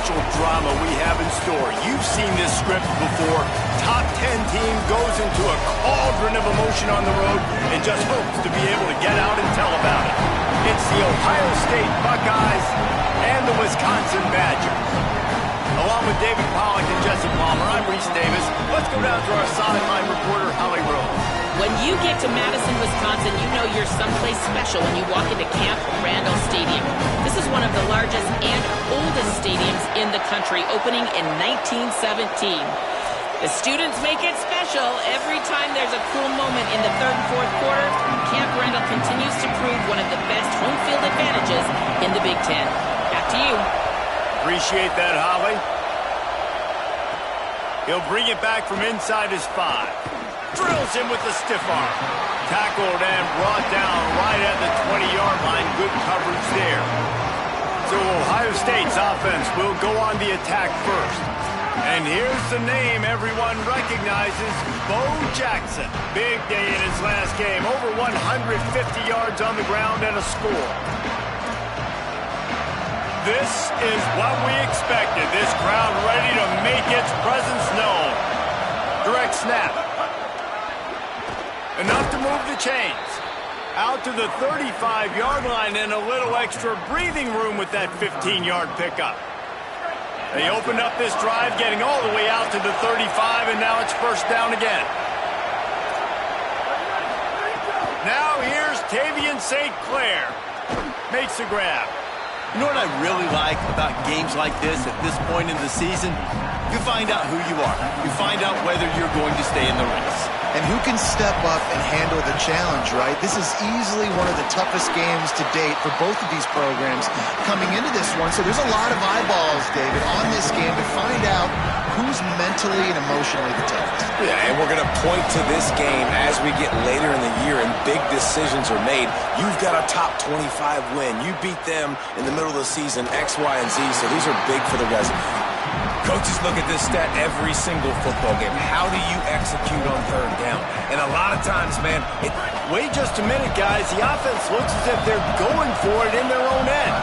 potential drama we have in store. You've seen this script before. Top 10 team goes into a cauldron of emotion on the road and just hopes to be able to get out and tell about it. It's the Ohio State Buckeyes and the Wisconsin Badgers. Along with David Pollack and Jesse Palmer, I'm Reese Davis. Let's go down to our sideline reporter, Holly Rose. When you get to Madison, Wisconsin, you know you're someplace special when you walk into Camp Randall Stadium. This is one of the largest and oldest stadiums in the country, opening in 1917. The students make it special. Every time there's a cool moment in the third and fourth quarter, Camp Randall continues to prove one of the best home field advantages in the Big Ten. Back to you. Appreciate that, Holly. He'll bring it back from inside his 5. Drills him with the stiff arm. Tackled and brought down right at the 20-yard line. Good coverage there. So Ohio State's offense will go on the attack first. And here's the name everyone recognizes, Bo Jackson. Big day in his last game. Over 150 yards on the ground and a score. This is what we expected. This crowd ready to make its presence known. Direct snap. Enough to move the chains. Out to the 35-yard line and a little extra breathing room with that 15-yard pickup. They opened up this drive, getting all the way out to the 35, and now it's first down again. Now here's Tavian St. Clair. Makes the grab. You know what I really like about games like this at this point in the season? You find out who you are. You find out whether you're going to stay in the race. And who can step up and handle the challenge, right? This is easily one of the toughest games to date for both of these programs coming into this one. So there's a lot of eyeballs, David, on this game to find out who's mentally and emotionally the toughest. Yeah, and we're going to point to this game as we get later in the year and big decisions are made. You've got a top 25 win. You beat them in the middle of the season, X, Y, and Z, so these are big for the resume. Coaches look at this stat every single football game. How do you execute on third down? And a lot of times, man, wait just a minute, guys. The offense looks as if they're going for it in their own end.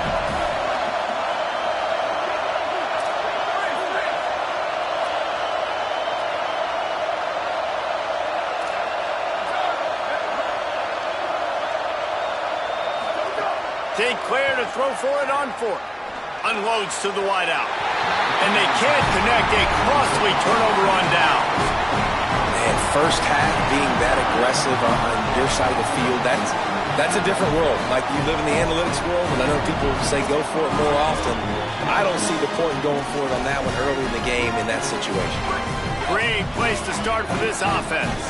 St. Clair to throw for it on 4th. Unloads to the wideout. And they can't connect a costly turnover on downs. Man, first half being that aggressive on your side of the field, that's a different world. Like, you live in the analytics world, and I know people say go for it more often. I don't see the point in going for it on that one early in the game in that situation. Great place to start for this offense.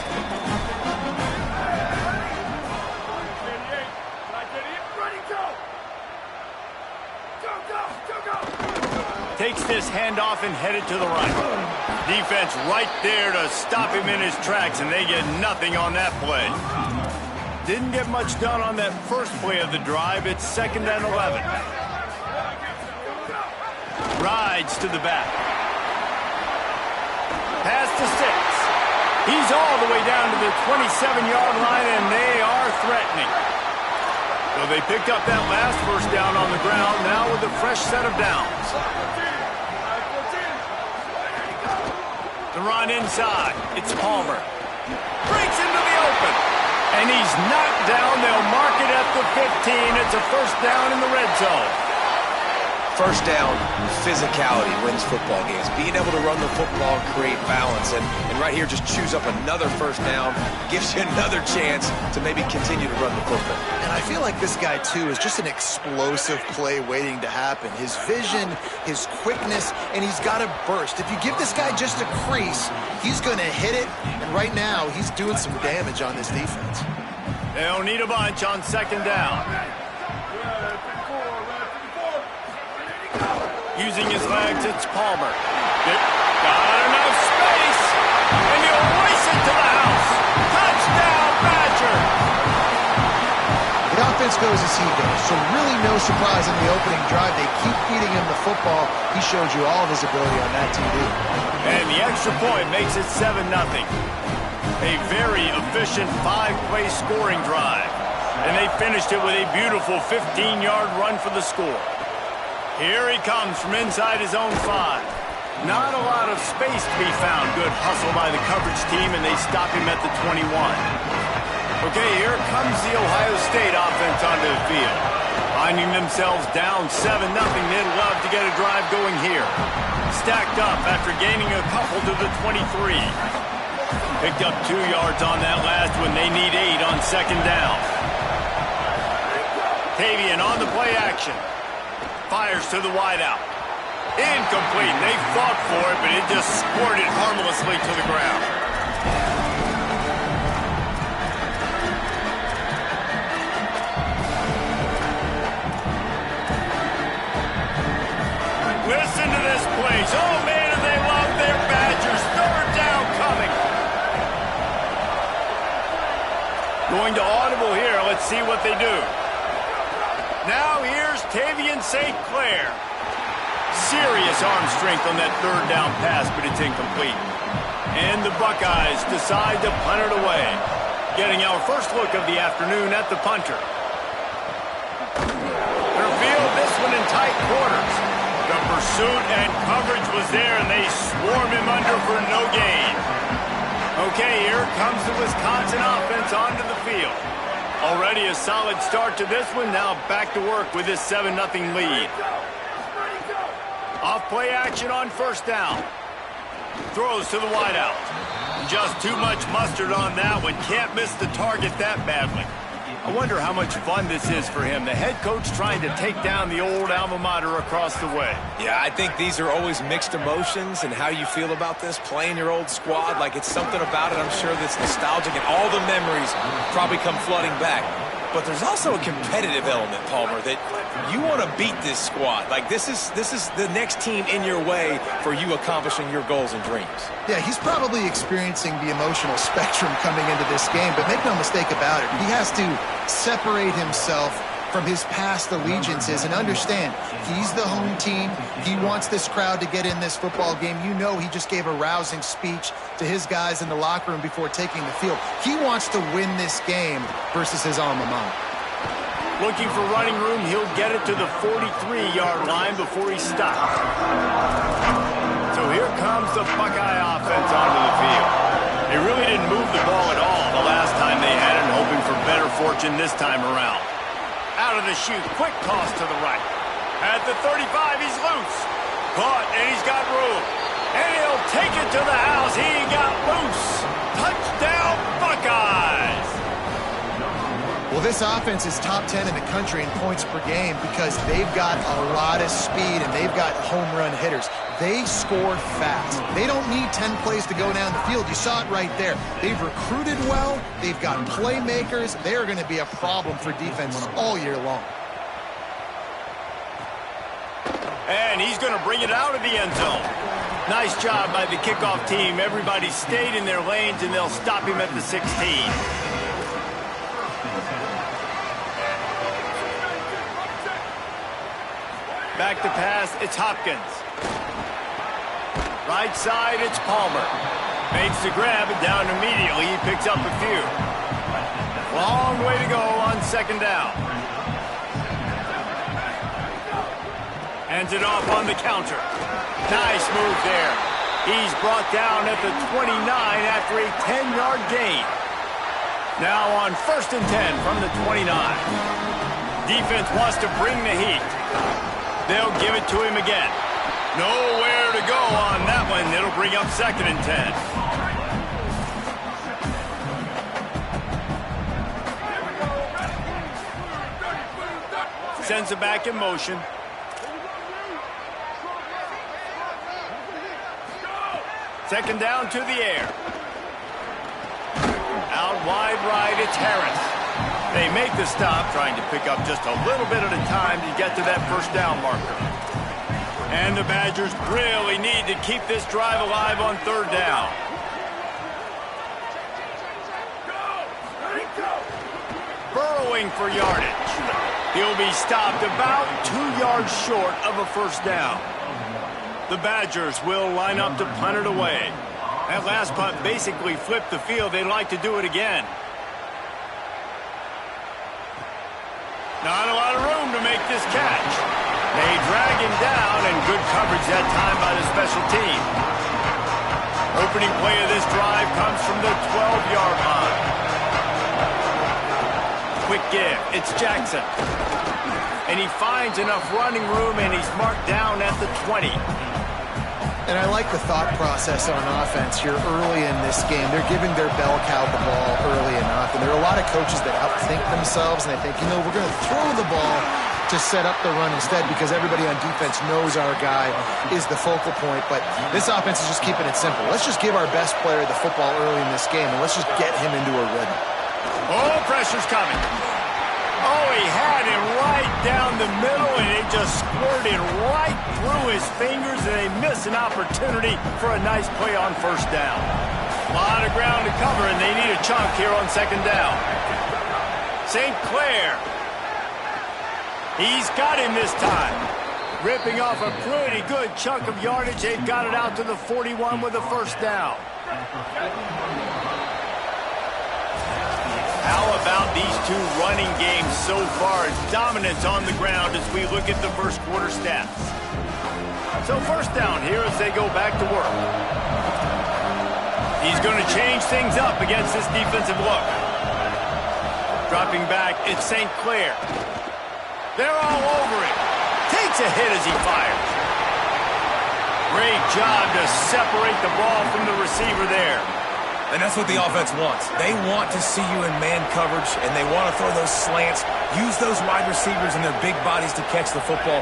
Takes this handoff and headed to the right. Defense right there to stop him in his tracks, and they get nothing on that play. Didn't get much done on that first play of the drive. It's 2nd and 11. Rides to the back. Pass to 6. He's all the way down to the 27-yard line, and they are threatening. So they picked up that last first down on the ground, now with a fresh set of downs. The run inside. It's Palmer. Breaks into the open. And he's knocked down. They'll mark it at the 15. It's a first down in the red zone. First down, physicality wins football games. Being able to run the football, create balance, and right here just choose up another first down, gives you another chance to maybe continue to run the football. And I feel like this guy, too, is just an explosive play waiting to happen. His vision, his quickness, and he's got a burst. If you give this guy just a crease, he's going to hit it, and right now he's doing some damage on this defense. They'll need a bunch on 2nd down. Using his legs, it's Palmer. Got enough space, and he'll race it to the house. Touchdown, Badger! The offense goes as he goes, so really no surprise in the opening drive. They keep feeding him the football. He showed you all of his ability on that TD. And the extra point makes it 7-0. A very efficient 5-play scoring drive. And they finished it with a beautiful 15-yard run for the score. Here he comes from inside his own 5. Not a lot of space to be found. Good hustle by the coverage team, and they stop him at the 21. Okay, here comes the Ohio State offense onto the field. Finding themselves down 7-0, they'd love to get a drive going here. Stacked up after gaining a couple to the 23. Picked up 2 yards on that last one. They need 8 on second down. Tavian on the play action. Fires to the wideout. Incomplete. They fought for it, but it just squirted harmlessly to the ground. Listen to this place. Oh, man, and they love their Badgers. Third down coming. Going to audible here. Let's see what they do. Now here's Tavian St. Clair. Serious arm strength on that third down pass, but it's incomplete. And the Buckeyes decide to punt it away. Getting our first look of the afternoon at the punter. They'll field this one in tight quarters. The pursuit and coverage was there, and they swarm him under for no gain. Okay, here comes the Wisconsin offense onto the field. Already a solid start to this one. Now back to work with this 7-0 lead. Off play action on first down. Throws to the wideout. Just too much mustard on that one. Can't miss the target that badly. I wonder how much fun this is for him. The head coach trying to take down the old alma mater across the way. Yeah, I think these are always mixed emotions, and how you feel about this, playing your old squad, like it's something about it, I'm sure, that's nostalgic, and all the memories probably come flooding back. But there's also a competitive element, Palmer, that you want to beat this squad. Like, this is the next team in your way for you accomplishing your goals and dreams. Yeah, he's probably experiencing the emotional spectrum coming into this game, but make no mistake about it, he has to separate himself from his past allegiances and understand he's the home team. He wants this crowd to get in this football game. You know he just gave a rousing speech to his guys in the locker room before taking the field. He wants to win this game versus his alma mater. Looking for running room, he'll get it to the 43-yard line before he stops. So here comes the Buckeye offense onto the field. They really didn't move the ball at all the last time they had it, hoping for better fortune this time around. Out of the chute, quick toss to the right. At the 35, he's loose. Caught, and he's got room. And he'll take it to the house. He got loose. Touchdown, Buckeyes! Well, this offense is top 10 in the country in points per game because they've got a lot of speed and they've got home run hitters. They score fast. They don't need 10 plays to go down the field. You saw it right there. They've recruited well. They've got playmakers. They're going to be a problem for defenses all year long. And he's going to bring it out of the end zone. Nice job by the kickoff team. Everybody stayed in their lanes, and they'll stop him at the 16. Back to pass, it's Hopkins. Right side, it's Palmer. Makes the grab and down immediately. He picks up a few. Long way to go on second down. Hands it off on the counter. Nice move there. He's brought down at the 29 after a 10-yard gain. Now on 1st and 10 from the 29. Defense wants to bring the heat. They'll give it to him again. Nowhere to go on that one. It'll bring up 2nd and 10. Sends it back in motion. Second down to the air. Out wide right, it's Harris. They make the stop, trying to pick up just a little bit at a time to get to that first down marker. And the Badgers really need to keep this drive alive on 3rd down. Burrowing for yardage. He'll be stopped about 2 yards short of a first down. The Badgers will line up to punt it away. That last punt basically flipped the field. They'd like to do it again. Not a lot of room to make this catch. They drag him down, and good coverage that time by the special team. Opening play of this drive comes from the 12-yard line. Quick give. It's Jackson. And he finds enough running room, and he's marked down at the 20. And I like the thought process on offense here early in this game. They're giving their bell cow the ball early enough. And there are a lot of coaches that outthink themselves, and they think, you know, we're going to throw the ball to set up the run instead because everybody on defense knows our guy is the focal point. But this offense is just keeping it simple. Let's just give our best player the football early in this game, and let's just get him into a rhythm. Oh, pressure's coming. Oh, he had him right down the middle, and it just squirted right through his fingers, and they miss an opportunity for a nice play on first down. A lot of ground to cover, and they need a chunk here on second down. St. Clair. He's got him this time. Ripping off a pretty good chunk of yardage. They've got it out to the 41 with a first down. How about these two running games so far? Dominance on the ground as we look at the first quarter stats. So first down here as they go back to work. He's going to change things up against this defensive look. Dropping back, it's St. Clair. They're all over it. Takes a hit as he fires. Great job to separate the ball from the receiver there. And that's what the offense wants. They want to see you in man coverage, and they want to throw those slants, use those wide receivers and their big bodies to catch the football.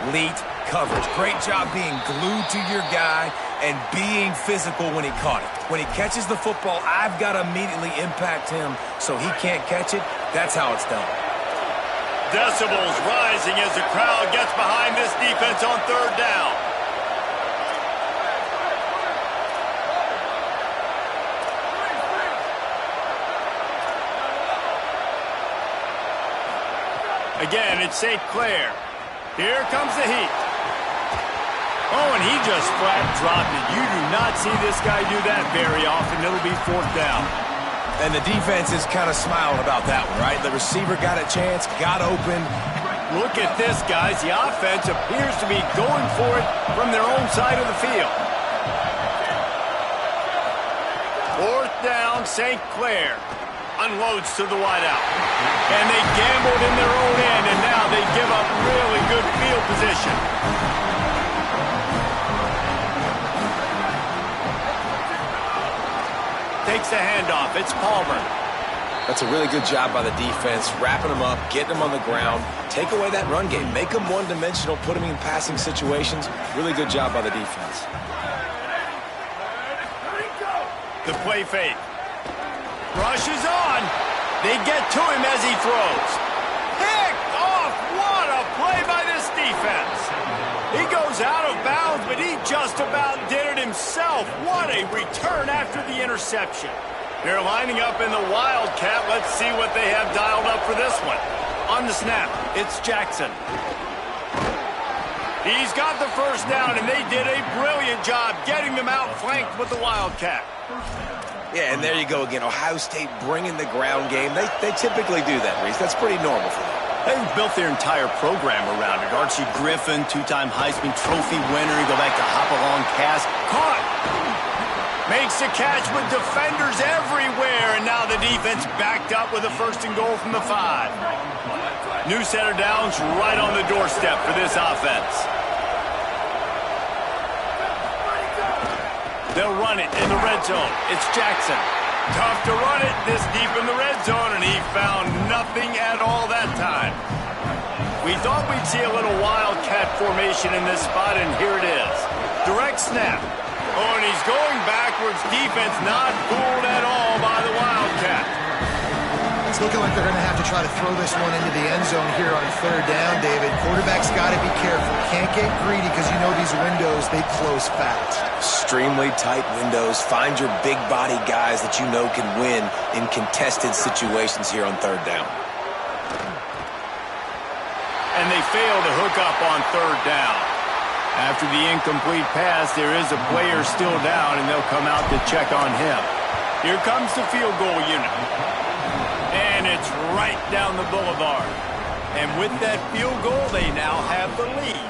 Elite coverage. Great job being glued to your guy and being physical when he caught it. When he catches the football, I've got to immediately impact him so he can't catch it. That's how it's done. Decibels rising as the crowd gets behind this defense on third down. Again, it's St. Clair. Here comes the heat. Oh, and he just flat dropped it. You do not see this guy do that very often. It'll be fourth down. And the defense is kind of smiling about that one, right? The receiver got a chance, got open. Look at this, guys. The offense appears to be going for it from their own side of the field. Fourth down, St. Clair. Unloads to the wideout. And they gambled in their own end, and now they give up really good field position. Takes the handoff. It's Palmer. That's a really good job by the defense, wrapping them up, getting them on the ground, take away that run game, make them one-dimensional, put them in passing situations. Really good job by the defense. The play fake. Rush is on. They get to him as he throws. Picked off. What a play by this defense. He goes out of bounds, but he just about did it himself. What a return after the interception. They're lining up in the Wildcat. Let's see what they have dialed up for this one. On the snap, it's Jackson. He's got the first down, and they did a brilliant job getting them outflanked with the Wildcat. Yeah, and there you go again. Ohio State bringing the ground game. They typically do that, Reese. That's pretty normal for them. They've built their entire program around it. Archie Griffin, two-time Heisman Trophy winner. You go back to Hopalong Cast. Caught. Makes the catch with defenders everywhere, and now the defense backed up with a first and goal from the 5. New set of downs right on the doorstep for this offense. They'll run it in the red zone. It's Jackson. Tough to run it this deep in the red zone, and he found nothing at all that time. We thought we'd see a little Wildcat formation in this spot, and here it is. Direct snap. Oh, and he's going backwards. Defense not fooled at all by the Wildcat. It's looking like they're going to have to try to throw this one into the end zone here on third down, David. Quarterback's got to be careful. Can't get greedy because you know these windows, they close fast. Extremely tight windows. Find your big body guys that you know can win in contested situations here on third down. And they fail to hook up on third down. After the incomplete pass, there is a player still down, and they'll come out to check on him. Here comes the field goal unit. And it's right down the boulevard. And with that field goal, they now have the lead.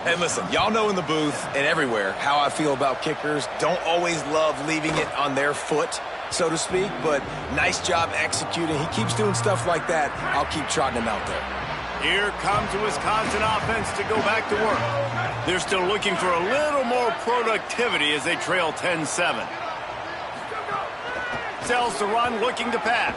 And listen, y'all know in the booth and everywhere how I feel about kickers. Don't always love leaving it on their foot, so to speak, but nice job executing. He keeps doing stuff like that. I'll keep trotting him out there. Here comes the Wisconsin offense to go back to work. They're still looking for a little more productivity as they trail 10-7. Sells the run, looking to pass.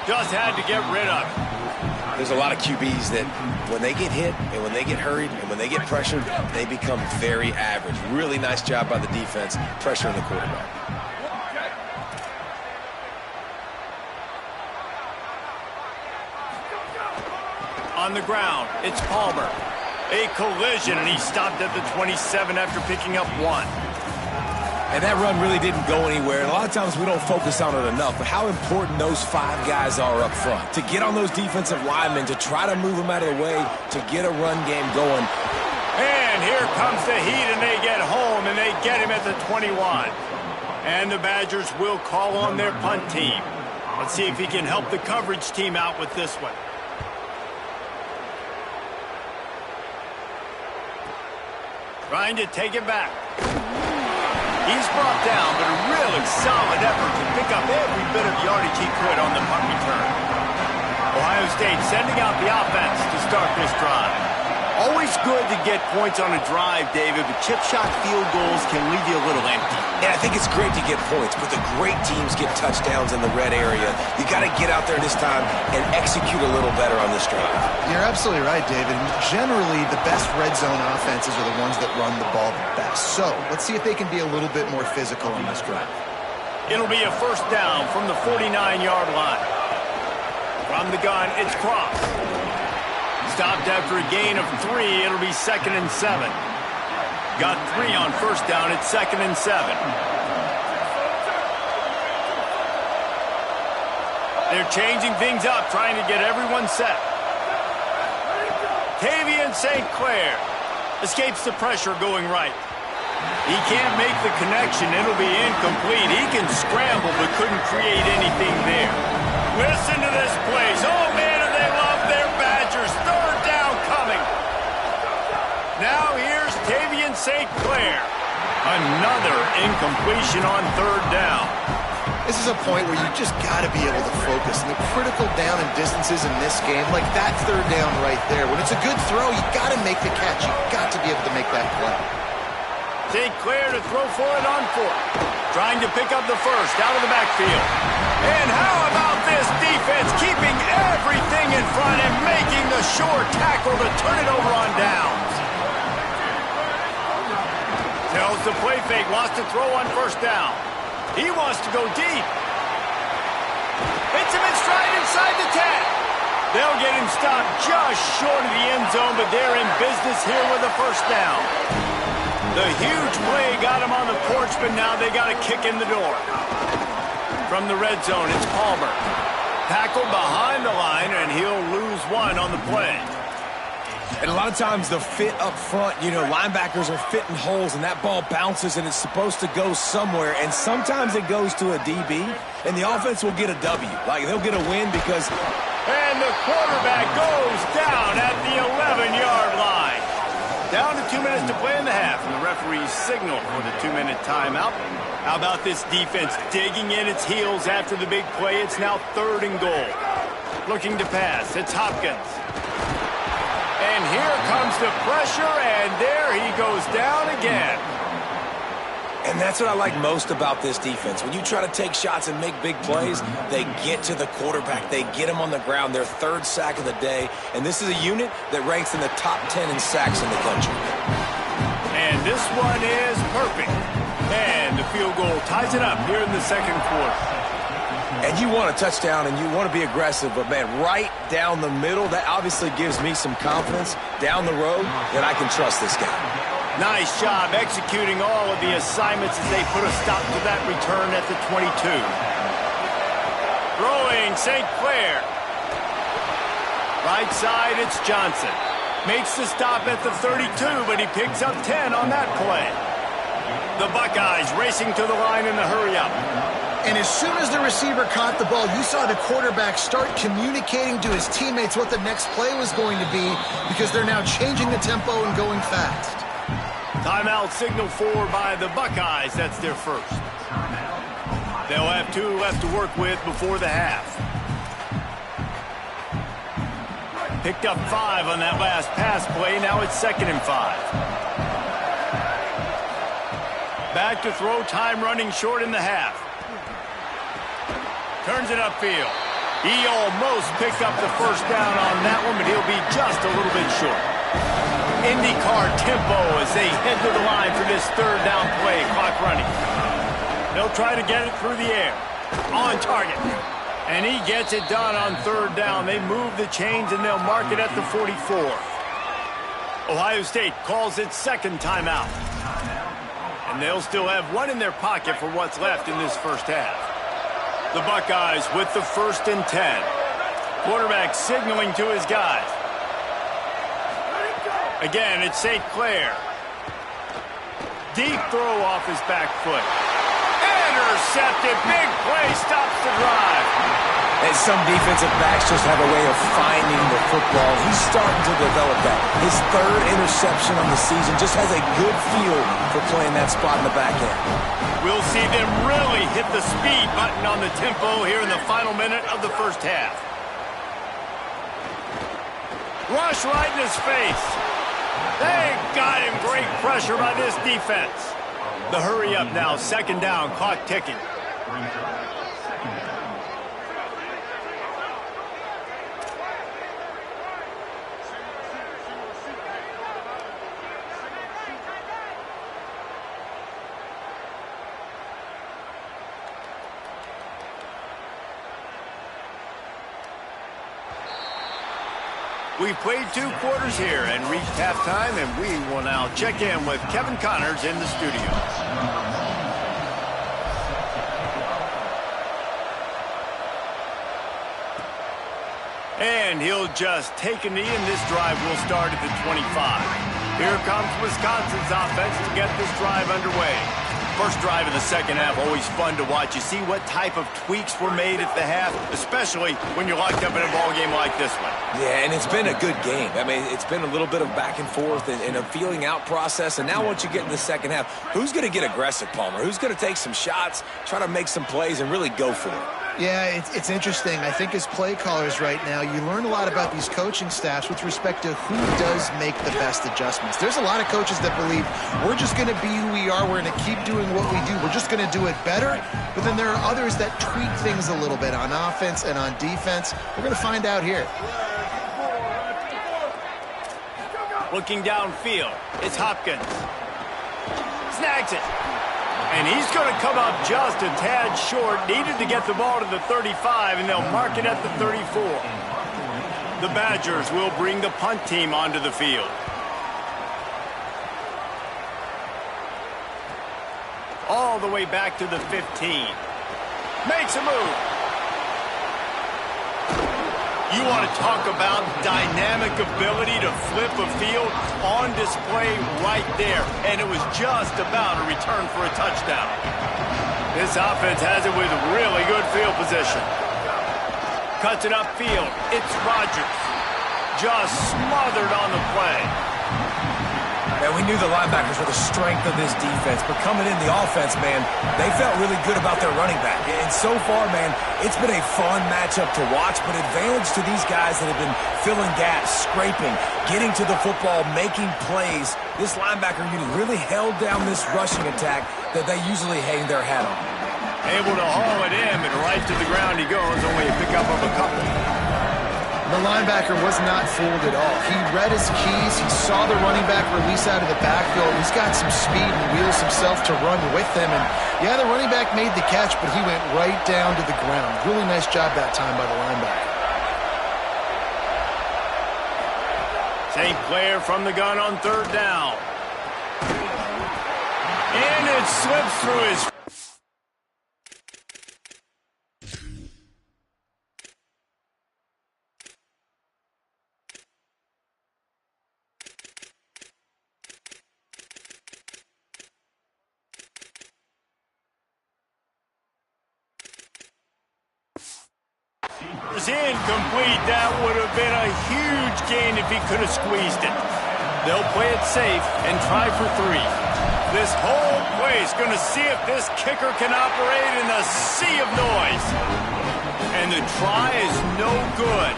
Just had to get rid of it. There's a lot of QBs that when they get hit and when they get hurried and when they get pressured, they become very average. Really nice job by the defense pressuring the quarterback. On the ground, it's Palmer. A collision, and he stopped at the 27 after picking up 1. And that run really didn't go anywhere. And a lot of times we don't focus on it enough, but how important those 5 guys are up front. To get on those defensive linemen, to try to move them out of the way, to get a run game going. And here comes the heat, and they get home, and they get him at the 21. And the Badgers will call on their punt team. Let's see if he can help the coverage team out with this one. Trying to take it back. He's brought down, but a really solid effort to pick up every bit of yardage he could on the punt return. Ohio State sending out the offense to start this drive. Always good to get points on a drive, David, but chip shot field goals can leave you a little empty. And I think it's great to get points, but the great teams get touchdowns in the red area. You got to get out there this time and execute a little better on this drive. You're absolutely right, David. And generally, the best red zone offenses are the ones that run the ball the best. So let's see if they can be a little bit more physical on this drive. It'll be a first down from the 49-yard line. From the gun, it's Cross. Stopped after a gain of 3. It'll be 2nd and 7. Got 3 on first down. It's 2nd and 7. They're changing things up, trying to get everyone set. Tavian St. Clair escapes the pressure going right. He can't make the connection. It'll be incomplete. He can scramble, but couldn't create anything there. Listen to this place. Oh, man, do they love their Badgers. Third down coming. Now here's Tavian St. Clair. Another incompletion on third down. This is a point where you just got to be able to focus. And the critical down and distances in this game, like that third down right there. When it's a good throw, you got to make the catch. You got to be able to make that play. St. Clair to throw for it on 4th. Trying to pick up the first out of the backfield. And how about this defense keeping everything in front and making the short tackle to turn it over on downs. Tells the play fake, wants to throw on first down. He wants to go deep. Hits him in stride inside the 10. They'll get him stopped just short of the end zone, but they're in business here with a first down. The huge play got him on the porch, but now they got a kick in the door. From the red zone, it's Palmer. Tackled behind the line, and he'll lose 1 on the play. And a lot of times the fit up front, you know, linebackers are fitting holes, and that ball bounces, and it's supposed to go somewhere. And sometimes it goes to a DB, and the offense will get a W. Like, they'll get a win because... And the quarterback goes down at the 11-yard line. Down to 2 minutes to play in the half, and the referees signal for the 2-minute timeout. How about this defense digging in its heels after the big play? It's now 3rd and goal. Looking to pass, it's Hopkins. And here comes the pressure, and there he goes down again. And that's what I like most about this defense. When you try to take shots and make big plays, they get to the quarterback. They get him on the ground, their 3rd sack of the day. And this is a unit that ranks in the top 10 in sacks in the country. And this one is perfect. And the field goal ties it up here in the 2nd quarter. And you want a touchdown and you want to be aggressive, but, man, right down the middle, that obviously gives me some confidence down the road that I can trust this guy. Nice job executing all of the assignments as they put a stop to that return at the 22. Throwing St. Clair. Right side, it's Johnson. Makes the stop at the 32, but he picks up 10 on that play. The Buckeyes racing to the line in the hurry-up. And as soon as the receiver caught the ball, you saw the quarterback start communicating to his teammates what the next play was going to be because they're now changing the tempo and going fast. Timeout signal for by the Buckeyes. That's their first. They'll have 2 left to work with before the half. Picked up 5 on that last pass play. Now it's 2nd and 5. Back to throw. Time running short in the half. Turns it upfield. He almost picked up the first down on that one, but he'll be just a little bit short. IndyCar tempo as they head to the line for this 3rd down play. Clock running. They'll try to get it through the air. On target. And he gets it done on 3rd down. They move the chains and they'll mark it at the 44. Ohio State calls its 2nd timeout. And they'll still have 1 in their pocket for what's left in this first half. The Buckeyes with the 1st and 10. Quarterback signaling to his guys. Again, it's St. Clair. Deep throw off his back foot. Intercepted. Big play stops the drive. And some defensive backs just have a way of finding the football. He's starting to develop that. His 3rd interception on the season just has a good feel for playing that spot in the back end. We'll see them really hit the speed button on the tempo here in the final minute of the first half. Rush right in his face. They got him. Great pressure by this defense. The hurry up now. 2nd down. Clock ticking. We've played 2 quarters here and reached halftime, and we will now check in with Kevin Connors in the studio. And he'll just take a knee, and this drive will start at the 25. Here comes Wisconsin's offense to get this drive underway. First drive in the second half, always fun to watch. You see what type of tweaks were made at the half, especially when you're locked up in a ball game like this one. Yeah, and it's been a good game. I mean, it's been a little bit of back and forth and a feeling out process. And now once you get in the second half, who's going to get aggressive, Palmer? Who's going to take some shots, try to make some plays, and really go for it? Yeah, it's interesting. I think as play callers right now, you learn a lot about these coaching staffs with respect to who does make the best adjustments. There's a lot of coaches that believe we're just going to be who we are. We're going to keep doing what we do. We're just going to do it better. But then there are others that tweak things a little bit on offense and on defense. We're going to find out here. Looking downfield, it's Hopkins. Snags it. And he's going to come up just a tad short. Needed to get the ball to the 35, and they'll mark it at the 34. The Badgers will bring the punt team onto the field. All the way back to the 15. Makes a move. You want to talk about dynamic ability to flip a field on display right there. And it was just about a return for a touchdown. This offense has it with really good field position. Cuts it upfield. It's Rodgers. Just smothered on the play. Man, we knew the linebackers were the strength of this defense, but coming in the offense, man, they felt really good about their running back. And so far, man, it's been a fun matchup to watch, but advantage to these guys that have been filling gaps, scraping, getting to the football, making plays. This linebacker unit really held down this rushing attack that they usually hang their hat on. Able to haul it in, and right to the ground he goes, only a pickup of a couple. The linebacker was not fooled at all. He read his keys. He saw the running back release out of the backfield. He's got some speed and wheels himself to run with them. And, yeah, the running back made the catch, but he went right down to the ground. Really nice job that time by the linebacker. St. Clair from the gun on 3rd down. And it slips through his It's incomplete. That would have been a huge gain if he could have squeezed it. They'll play it safe and try for 3. This whole place going to see if this kicker can operate in a sea of noise. And the try is no good.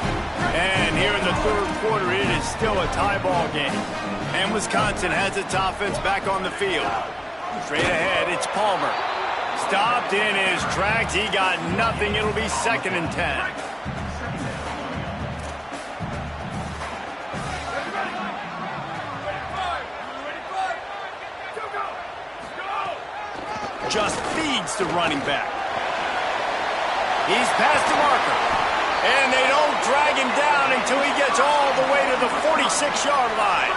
And here in the third quarter, it is still a tie ball game. And Wisconsin has its offense back on the field. Straight ahead, it's Palmer. Stopped in his tracks. He got nothing. It'll be 2nd and 10. Just feeds the running back. He's past the marker. And they don't drag him down until he gets all the way to the 46-yard line.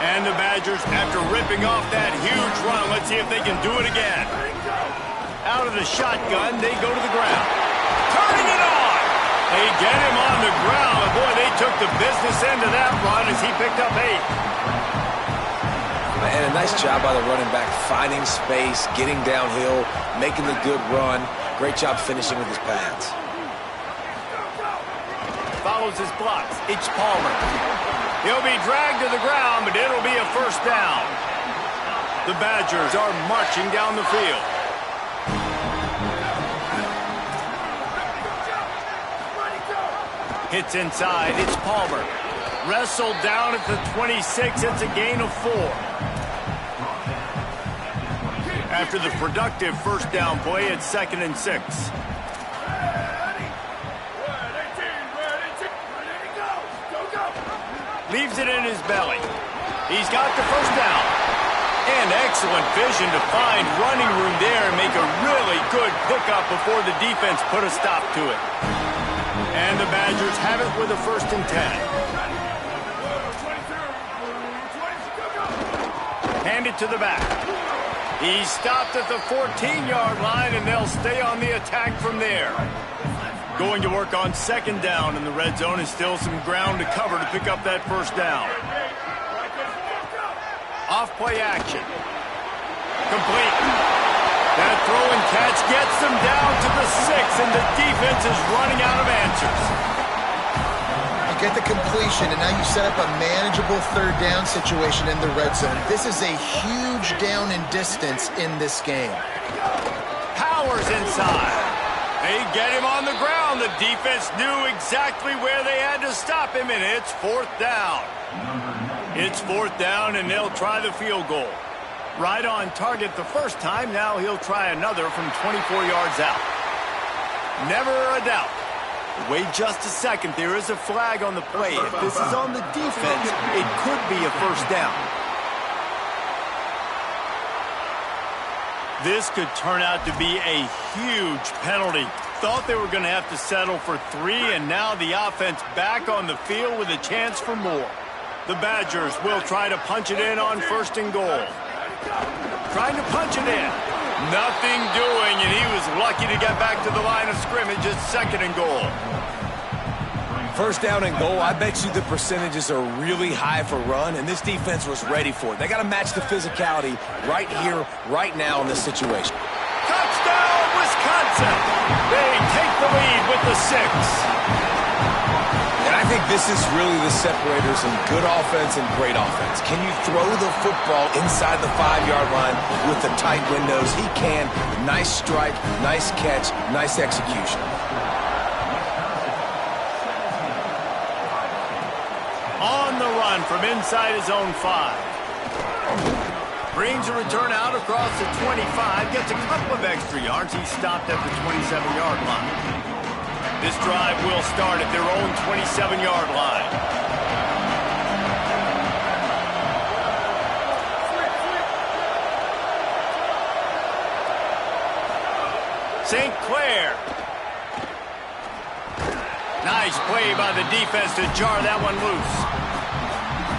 And the Badgers, after ripping off that huge run, let's see if they can do it again. Out of the shotgun, they go to the ground. Turning it on! They get him on the ground. Boy, they took the business end of that run as he picked up 8. And a nice job by the running back, finding space, getting downhill, making the good run. Great job finishing with his pads. Follows his blocks. It's Palmer. He'll be dragged to the ground, but it'll be a 1st down. The Badgers are marching down the field. Hits inside. It's Palmer. Wrestled down at the 26. It's a gain of 4. After the productive 1st down play, it's 2nd and 6. Leaves it in his belly. He's got the 1st down. And excellent vision to find running room there and make a really good pickup before the defense put a stop to it. And the Badgers have it with a 1st and 10. Hand it to the back. He's stopped at the 14-yard line, and they'll stay on the attack from there. Going to work on 2nd down in the red zone, and still some ground to cover to pick up that 1st down. Off-play action. Complete. That throw and catch gets them down to the 6, and the defense is running out of answers. Get the completion, and now you set up a manageable 3rd down situation in the red zone. This is a huge down in distance in this game. Powers inside. They get him on the ground. The defense knew exactly where they had to stop him, and it's 4th down. It's 4th down, and they'll try the field goal. Right on target the 1st time. Now he'll try another from 24 yards out. Never a doubt. Wait just a second. There is a flag on the play. If this is on the defense, it could be a 1st down. This could turn out to be a huge penalty. Thought they were going to have to settle for 3, and now the offense back on the field with a chance for more. The Badgers will try to punch it in on 1st and goal. Trying to punch it in. Nothing doing, and he was lucky to get back to the line of scrimmage at 2nd and goal. 1st down and goal, I bet you the percentages are really high for run, and this defense was ready for it. They got to match the physicality right here, right now in this situation. Touchdown, Wisconsin! They take the lead with the 6. And I think this is really the separators in good offense and great offense. Can you throw the football inside the 5-yard line with the tight windows? He can. Nice strike, nice catch, nice execution. On the run from inside his own 5. Brings a return out across the 25. Gets a couple of extra yards. He's stopped at the 27-yard line. This drive will start at their own 27-yard line. St. Clair. Nice play by the defense to jar that one loose.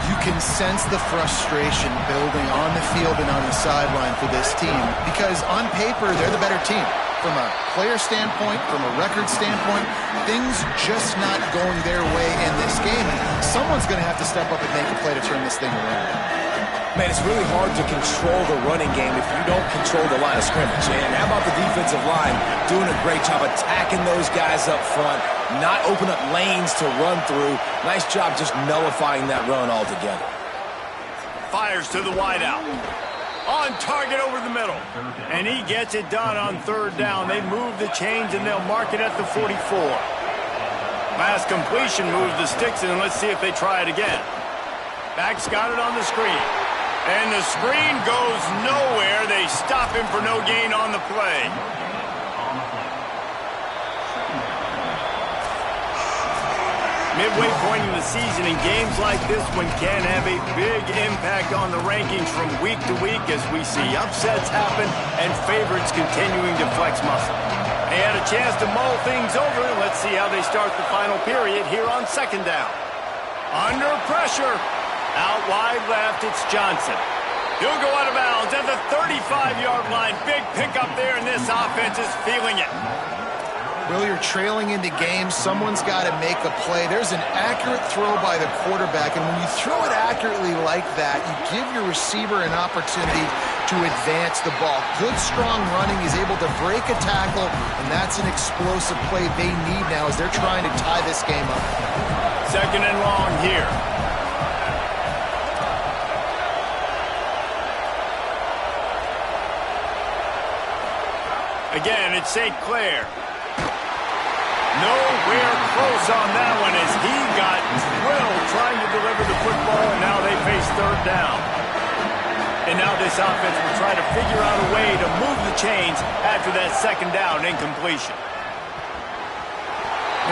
You can sense the frustration building on the field and on the sideline for this team because on paper, they're the better team. From a player standpoint, from a record standpoint, things just not going their way in this game. Someone's going to have to step up and make a play to turn this thing around. Man, it's really hard to control the running game if you don't control the line of scrimmage. And how about the defensive line doing a great job attacking those guys up front, not open up lanes to run through. Nice job just nullifying that run altogether. Fires to the wideout. On target over the middle. And he gets it done on third down. They move the chains and they'll mark it at the 44. Last completion moves the sticks in, and let's see if they try it again. Back's got it on the screen. And the screen goes nowhere. They stop him for no gain on the play. Midway point in the season, in games like this one can have a big impact on the rankings from week to week as we see upsets happen and favorites continuing to flex muscle. They had a chance to mull things over. Let's see how they start the final period here on second down. Under pressure. Out wide left, it's Johnson. He'll go out of bounds at the 35-yard line. Big pickup there, and this offense is feeling it. Will, you're trailing into games. Someone's got to make a play. There's an accurate throw by the quarterback, and when you throw it accurately like that, you give your receiver an opportunity to advance the ball. Good, strong running. He's able to break a tackle, and that's an explosive play they need now as they're trying to tie this game up. Second and long here. Again, it's St. Clair. Nowhere close on that one as he got drilled trying to deliver the football, and now they face third down. And now this offense will try to figure out a way to move the chains after that second down incompletion.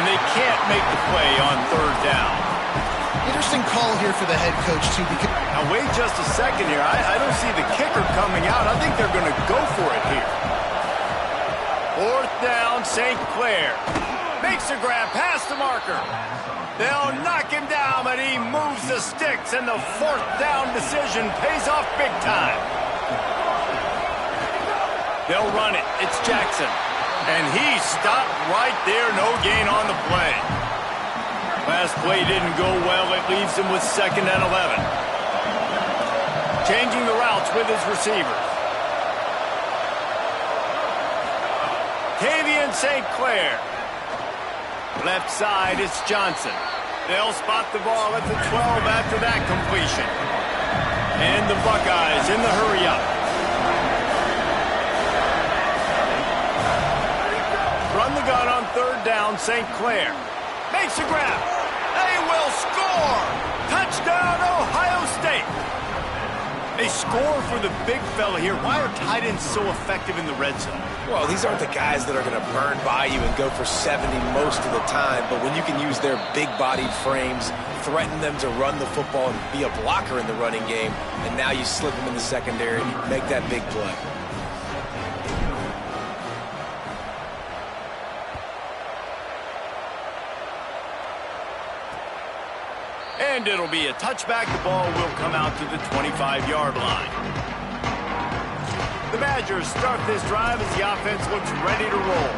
And they can't make the play on third down. Interesting call here for the head coach, too. Because now, wait just a second here. I don't see the kicker coming out. I think they're going to go for it here. Fourth down, St. Clair. Makes a grab past the marker. They'll knock him down, but he moves the sticks, and the fourth down decision pays off big time. They'll run it. It's Jackson. And he stopped right there. No gain on the play. Last play didn't go well. It leaves him with second and 11. Changing the routes with his receivers. Tavian St. Clair. Left side, it's Johnson. They'll spot the ball at the 12 after that completion. And the Buckeyes in the hurry-up. Run the gun on third down, St. Clair. Makes a grab. They will score! Touchdown, Ohio State! They score for the big fella here. Why are tight ends so effective in the red zone? Well, these aren't the guys that are going to burn by you and go for 70 most of the time, but when you can use their big-bodied frames, threaten them to run the football and be a blocker in the running game, and now you slip them in the secondary and you make that big play. And it'll be a touchback. The ball will come out to the 25-yard line. The Badgers start this drive as the offense looks ready to roll.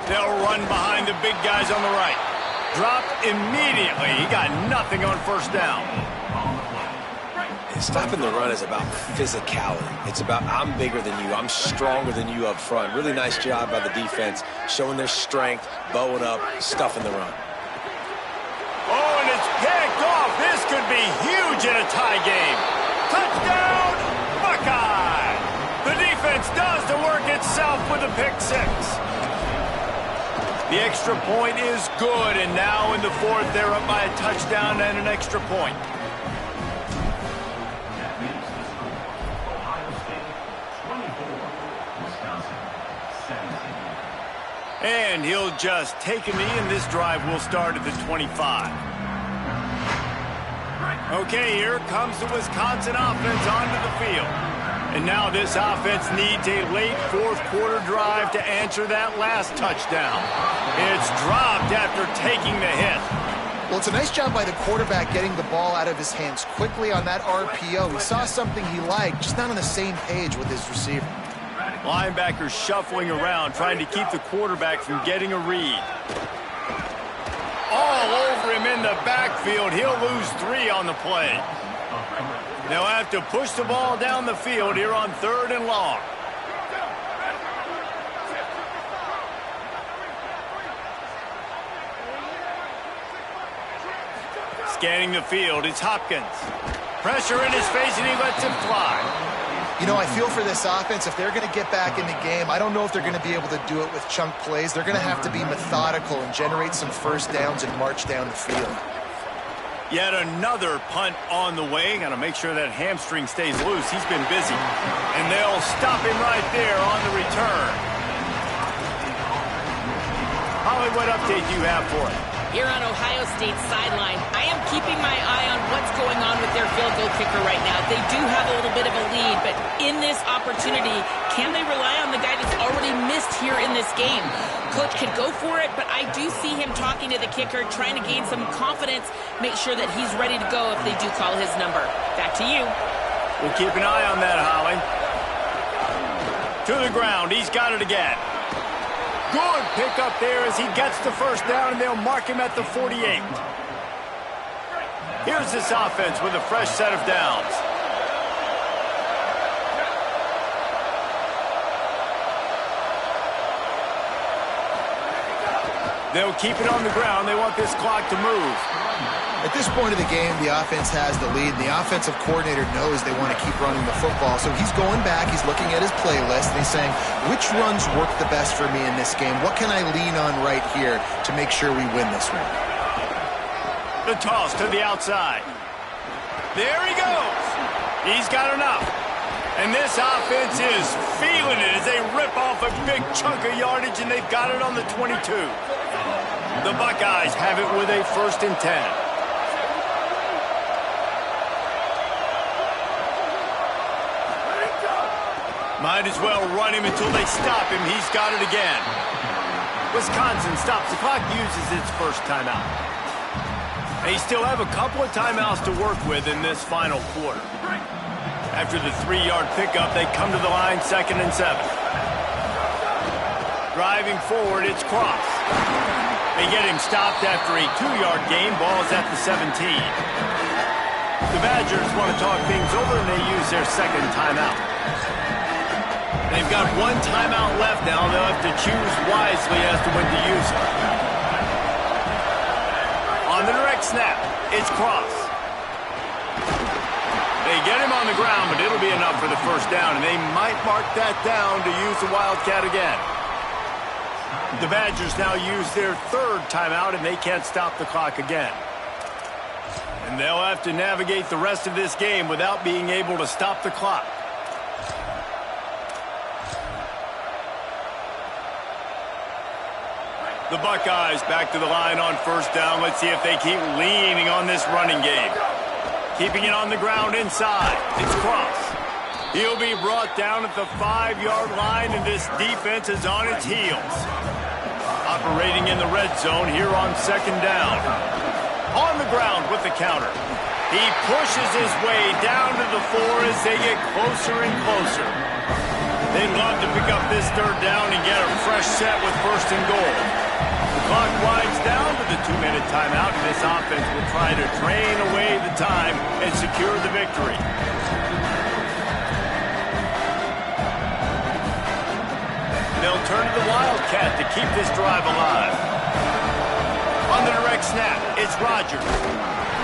They'll run behind the big guys on the right. Dropped immediately. He got nothing on first down. Stopping the run is about physicality. It's about I'm bigger than you. I'm stronger than you up front. Really nice job by the defense, showing their strength, bowing up, stuffing the run. Oh, and it's picked off. This could be huge in a tie game. Touchdown, Buckeye! The defense does the work itself with a pick six. The extra point is good, and now in the fourth, they're up by a touchdown and an extra point. And he'll just take a knee, and this drive will start at the 25. Okay, here comes the Wisconsin offense onto the field. And now this offense needs a late fourth quarter drive to answer that last touchdown. It's dropped after taking the hit. Well, it's a nice job by the quarterback getting the ball out of his hands quickly on that RPO. He saw something he liked, just not on the same page with his receiver. Linebackers shuffling around, trying to keep the quarterback from getting a read. All over him in the backfield. He'll lose 3 on the play. They'll have to push the ball down the field here on 3rd and long. Scanning the field, it's Hopkins. Pressure in his face, and he lets him fly. You know, I feel for this offense, if they're going to get back in the game, I don't know if they're going to be able to do it with chunk plays. They're going to have to be methodical and generate some first downs and march down the field. Yet another punt on the way. Got to make sure that hamstring stays loose. He's been busy. And they'll stop him right there on the return. Holly, what update do you have for it? Here on Ohio State's sideline, I am keeping my eye on what's going on with their field goal kicker right now. They do have a little bit of a lead, but in this opportunity, can they rely on the guy that's already missed here in this game? Coach could go for it, but I do see him talking to the kicker, trying to gain some confidence, make sure that he's ready to go if they do call his number. Back to you. We'll keep an eye on that, Holly. To the ground. He's got it again. Good pick up there as he gets the first down, and they'll mark him at the 48. Here's this offense with a fresh set of downs. They'll keep it on the ground. They want this clock to move. At this point of the game, the offense has the lead, and the offensive coordinator knows they want to keep running the football. So he's going back, he's looking at his playlist, and he's saying, which runs work the best for me in this game? What can I lean on right here to make sure we win this one? The toss to the outside. There he goes. He's got enough. And this offense is feeling it as they rip off a big chunk of yardage, and they've got it on the 22. The Buckeyes have it with a 1st and 10. Might as well run him until they stop him. He's got it again. Wisconsin stops the clock, uses its first timeout. They still have a couple of timeouts to work with in this final quarter. After the 3-yard pickup, they come to the line, 2nd and 7. Driving forward, it's Cross. They get him stopped after a 2-yard gain. Ball's at the 17. The Badgers want to talk things over, and they use their 2nd timeout. They've got 1 timeout left now. They'll have to choose wisely as to when to use it. On the direct snap, it's Cross. They get him on the ground, but it'll be enough for the first down, and they might mark that down to use the Wildcat again. The Badgers now use their 3rd timeout, and they can't stop the clock again. And they'll have to navigate the rest of this game without being able to stop the clock. The Buckeyes back to the line on 1st down. Let's see if they keep leaning on this running game. Keeping it on the ground inside. It's Cross. He'll be brought down at the 5-yard line, and this defense is on its heels. Operating in the red zone here on 2nd down. On the ground with the counter. He pushes his way down to the 4 as they get closer and closer. They'd love to pick up this 3rd down and get a fresh set with 1st and goal. The clock winds down to the 2-minute timeout, and this offense will try to drain away the time and secure the victory. They'll turn to the Wildcat to keep this drive alive. On the direct snap, it's Rodgers.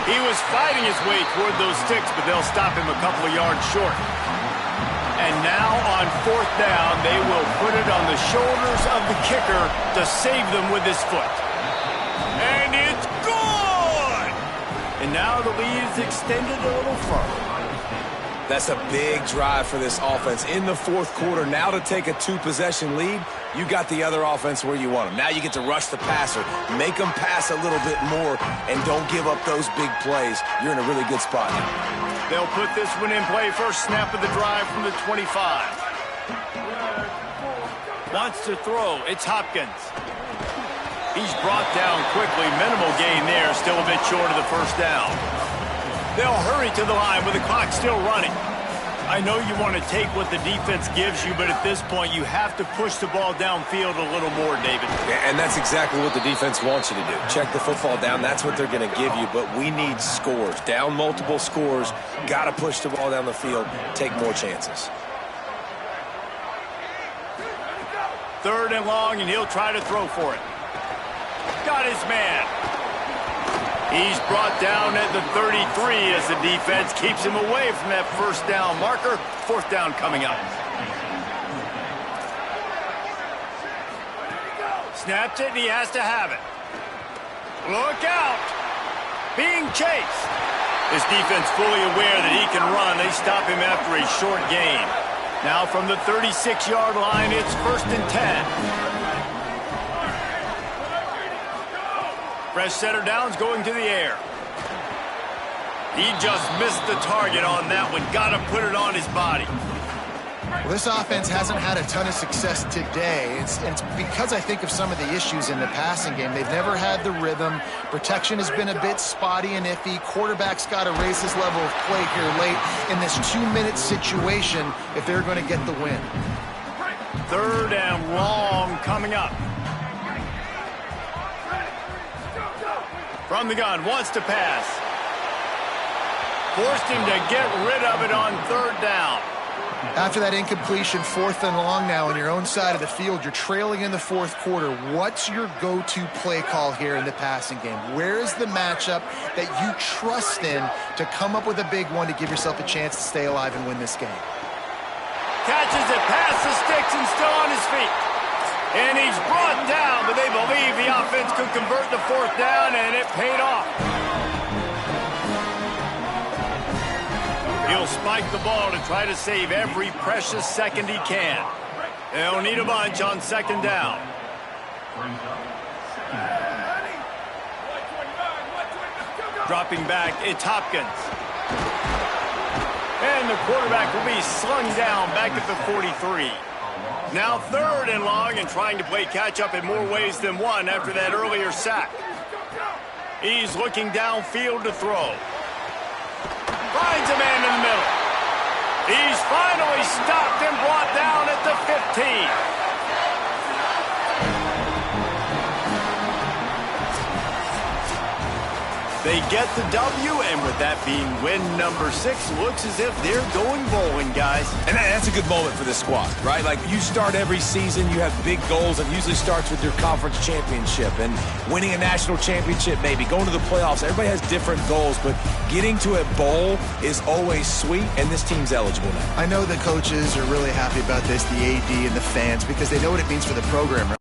He was fighting his way toward those sticks, but they'll stop him a couple of yards short. And now on 4th down, they will put it on the shoulders of the kicker to save them with his foot. And it's good! And now the lead is extended a little further. That's a big drive for this offense in the 4th quarter. Now to take a 2-possession lead, you got the other offense where you want them. Now you get to rush the passer, make them pass a little bit more, and don't give up those big plays. You're in a really good spot now. They'll put this one in play. First snap of the drive from the 25. Wants to throw. It's Hopkins. He's brought down quickly. Minimal gain there. Still a bit short of the 1st down. They'll hurry to the line with the clock still running. I know you want to take what the defense gives you, but at this point, you have to push the ball downfield a little more, David. Yeah, and that's exactly what the defense wants you to do. Check the football down. That's what they're going to give you, but we need scores. Down multiple scores, got to push the ball down the field, take more chances. 3rd and long, and he'll try to throw for it. Got his man. He's brought down at the 33 as the defense keeps him away from that 1st down marker. 4th down coming up. Snaps it, and he has to have it. Look out. Being chased. This defense fully aware that he can run. They stop him after a short gain. Now from the 36-yard line, it's 1st and 10. Fresh setter down's going to the air. He just missed the target on that one. Got to put it on his body. Well, this offense hasn't had a ton of success today. It's because I think of some of the issues in the passing game. They've never had the rhythm. Protection has been a bit spotty and iffy. Quarterback's got to raise his level of play here late in this 2-minute situation if they're going to get the win. 3rd and long coming up. From the gun, wants to pass. Forced him to get rid of it on 3rd down. After that incompletion, 4th and long now on your own side of the field, you're trailing in the 4th quarter. What's your go-to play call here in the passing game? Where is the matchup that you trust in to come up with a big one to give yourself a chance to stay alive and win this game? Catches it past the sticks and still on his feet. And he's brought down, but they believe the offense could convert the 4th down, and it paid off. He'll spike the ball to try to save every precious second he can. They'll need a bunch on 2nd down. Dropping back, it's Hopkins. And the quarterback will be slung down back at the 43. Now 3rd and long and trying to play catch-up in more ways than one after that earlier sack. He's looking downfield to throw. Finds a man in the middle. He's finally stopped and brought down at the 15. They get the W, and with that being win number 6, looks as if they're going bowling, guys. And that's a good moment for this squad, right? Like, you start every season, you have big goals, and usually starts with your conference championship and winning a national championship, maybe going to the playoffs. Everybody has different goals, but getting to a bowl is always sweet, and this team's eligible now. I know the coaches are really happy about this, the AD and the fans, because they know what it means for the program, right?